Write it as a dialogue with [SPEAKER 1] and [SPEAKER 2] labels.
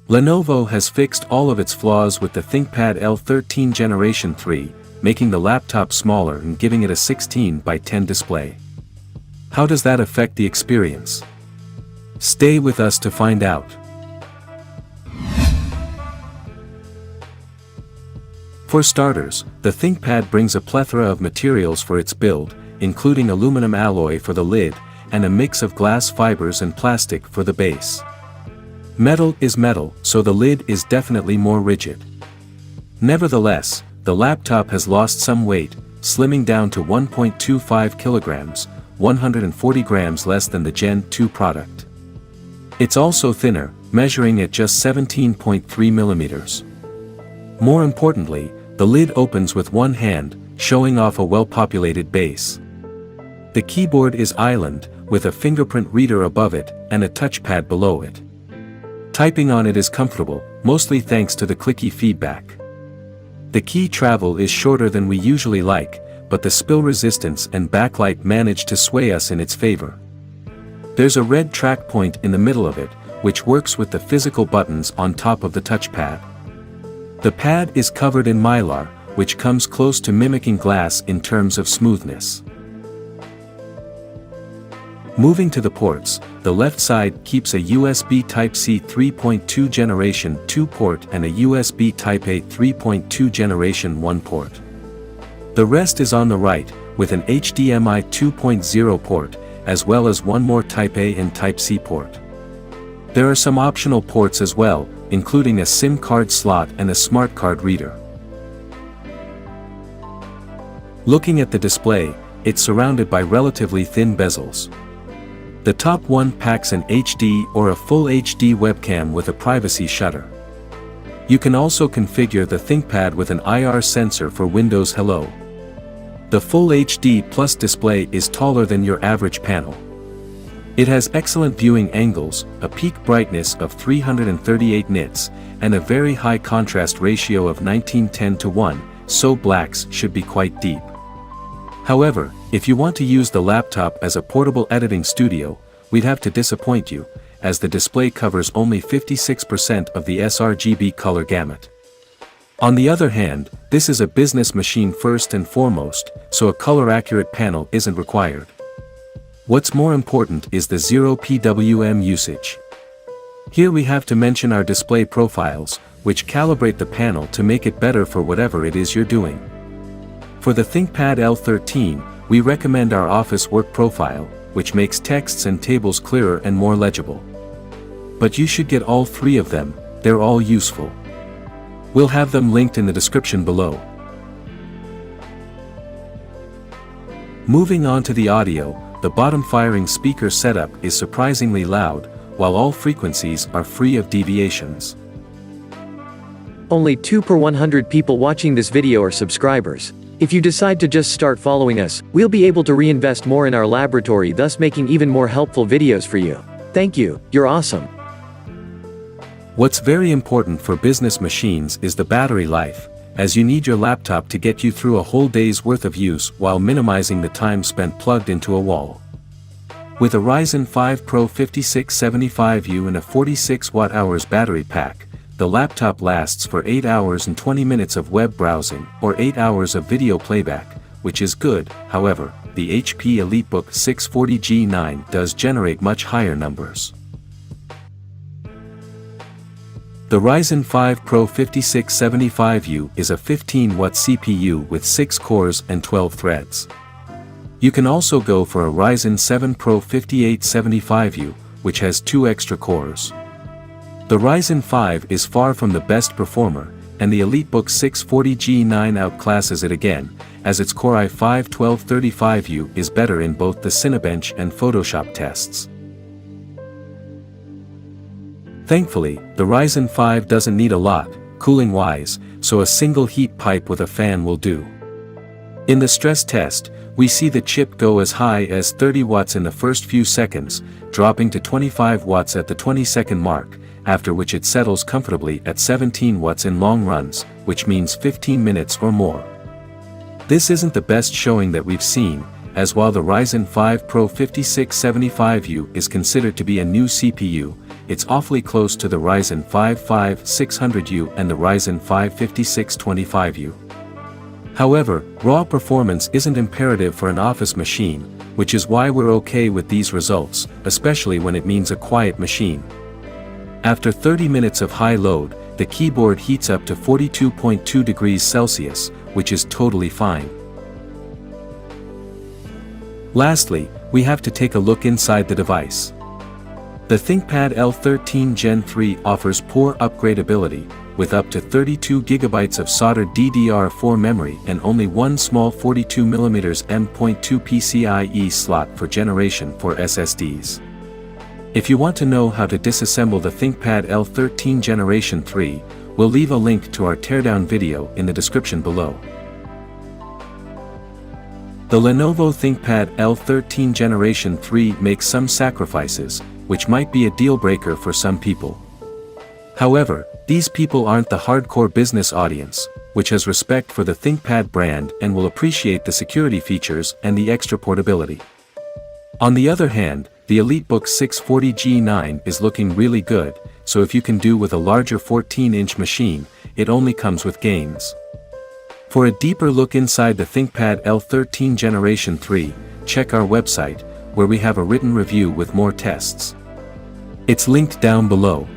[SPEAKER 1] Lenovo has fixed all of its flaws with the ThinkPad L13 Generation 3, making the laptop smaller and giving it a 16 by 10 display. How does that affect the experience? Stay with us to find out. For starters, the ThinkPad brings a plethora of materials for its build, including aluminum alloy for the lid, and a mix of glass fibers and plastic for the base. Metal is metal, so the lid is definitely more rigid. Nevertheless, the laptop has lost some weight, slimming down to 1.25 kilograms, 140 grams less than the Gen 2 product. It's also thinner, measuring at just 17.3 millimeters. More importantly, the lid opens with one hand, showing off a well-populated base. The keyboard is island, with a fingerprint reader above it, and a touchpad below it. Typing on it is comfortable, mostly thanks to the clicky feedback. The key travel is shorter than we usually like, but the spill resistance and backlight manage to sway us in its favor. There's a red track point in the middle of it, which works with the physical buttons on top of the touchpad. The pad is covered in mylar, which comes close to mimicking glass in terms of smoothness. Moving to the ports, the left side keeps a USB Type-C 3.2 Generation 2 port and a USB Type-A 3.2 Generation 1 port. The rest is on the right, with an HDMI 2.0 port, as well as one more Type-A and Type-C port. There are some optional ports as well, including a SIM card slot and a smart card reader. Looking at the display, it's surrounded by relatively thin bezels. The top one packs an HD or a Full HD webcam with a privacy shutter. You can also configure the ThinkPad with an IR sensor for Windows Hello. The Full HD Plus display is taller than your average panel. It has excellent viewing angles, a peak brightness of 338 nits, and a very high contrast ratio of 19:10:1, so blacks should be quite deep. However, if you want to use the laptop as a portable editing studio, we'd have to disappoint you, as the display covers only 56% of the sRGB color gamut. On the other hand, this is a business machine first and foremost, so a color-accurate panel isn't required. What's more important is the 0 PWM usage. Here we have to mention our display profiles, which calibrate the panel to make it better for whatever it is you're doing. For the ThinkPad L13, we recommend our office work profile, which makes texts and tables clearer and more legible. But you should get all three of them, they're all useful. We'll have them linked in the description below. Moving on to the audio, the bottom-firing speaker setup is surprisingly loud, while all frequencies are free of deviations.
[SPEAKER 2] Only 2 per 100 people watching this video are subscribers. If you decide to just start following us, we'll be able to reinvest more in our laboratory, thus making even more helpful videos for you. Thank you, you're awesome.
[SPEAKER 1] What's very important for business machines is the battery life, as you need your laptop to get you through a whole day's worth of use while minimizing the time spent plugged into a wall. With a Ryzen 5 Pro 5675U and a 46 Wh battery pack, the laptop lasts for 8 hours and 20 minutes of web browsing, or 8 hours of video playback, which is good. However, the HP EliteBook 640G9 does generate much higher numbers. The Ryzen 5 Pro 5675U is a 15-watt CPU with 6 cores and 12 threads. You can also go for a Ryzen 7 Pro 5875U, which has 2 extra cores. The Ryzen 5 is far from the best performer, and the EliteBook 640G9 outclasses it again, as its Core i5-1235U is better in both the Cinebench and Photoshop tests. Thankfully, the Ryzen 5 doesn't need a lot, cooling-wise, so a single heat pipe with a fan will do. In the stress test, we see the chip go as high as 30 watts in the first few seconds, dropping to 25 watts at the 20-second mark, after which it settles comfortably at 17 watts in long runs, which means 15 minutes or more. This isn't the best showing that we've seen, as while the Ryzen 5 Pro 5675U is considered to be a new CPU, it's awfully close to the Ryzen 5 5600U and the Ryzen 5 5625U. However, raw performance isn't imperative for an office machine, which is why we're okay with these results, especially when it means a quiet machine. After 30 minutes of high load, the keyboard heats up to 42.2 degrees Celsius, which is totally fine. Lastly, we have to take a look inside the device. The ThinkPad L13 Gen 3 offers poor upgradability, with up to 32 GB of soldered DDR4 memory and only one small 42mm M.2 PCIe slot for Generation 4 SSDs. If you want to know how to disassemble the ThinkPad L13 Generation 3, we'll leave a link to our teardown video in the description below. The Lenovo ThinkPad L13 Generation 3 makes some sacrifices, which might be a deal-breaker for some people. However, these people aren't the hardcore business audience, which has respect for the ThinkPad brand and will appreciate the security features and the extra portability. On the other hand, the EliteBook 640 G9 is looking really good, so if you can do with a larger 14-inch machine, it only comes with gains. For a deeper look inside the ThinkPad L13 Generation 3, check our website, where we have a written review with more tests. It's linked down below.